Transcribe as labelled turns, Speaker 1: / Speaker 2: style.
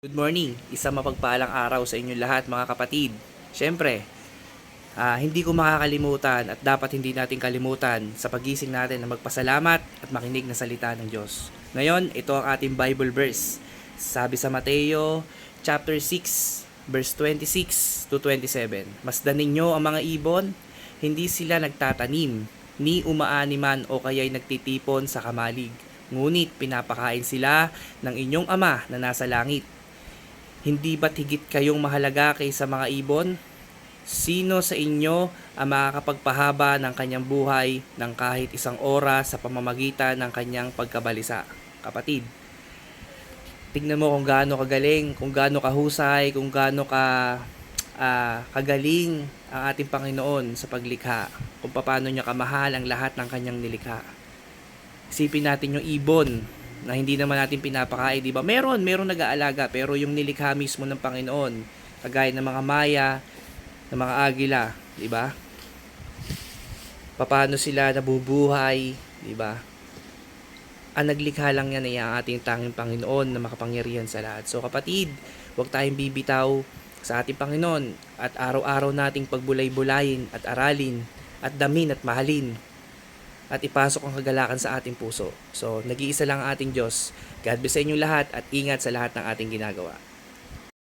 Speaker 1: Good morning, isang mapagpalang araw sa inyong lahat mga kapatid. Siyempre, hindi ko makakalimutan at dapat hindi natin kalimutan sa pagising natin na magpasalamat at makinig na salita ng Diyos. Ngayon, ito ang ating Bible verse. Sabi sa Mateo chapter 6, verse 26 to 27. Masdan ninyo ang mga ibon, hindi sila nagtatanim, ni umaani man o kaya'y nagtitipon sa kamalig. Ngunit pinapakain sila ng inyong Ama na nasa langit. Hindi ba't higit kayong mahalaga kaysa mga ibon? Sino sa inyo ang makakapagpahaba ng kanyang buhay ng kahit isang oras sa pamamagitan ng kanyang pagkabalisa? Kapatid, tignan mo kung gaano kagaling, kung gaano kahusay, kung gaano kagaling ang ating Panginoon sa paglikha, kung paano niya kamahal ang lahat ng kanyang nilikha. Isipin natin yung ibon na hindi naman natin pinapakain, di ba? Meron nag-aalaga, pero yung nilikha mismo ng Panginoon, kagaya ng mga maya, ng mga agila, di ba? Paano sila nabubuhay, di ba? Ang naglikha lang yan ay ang ating tanging Panginoon na makapangyarihan sa lahat. So kapatid, huwag tayong bibitaw sa ating Panginoon at araw-araw nating pagbulay-bulayin at aralin at damin at mahalin at ipasok ang kagalakan sa ating puso. So, nag-iisa lang ang ating Diyos. God bless sa inyong lahat at ingat sa lahat ng ating ginagawa.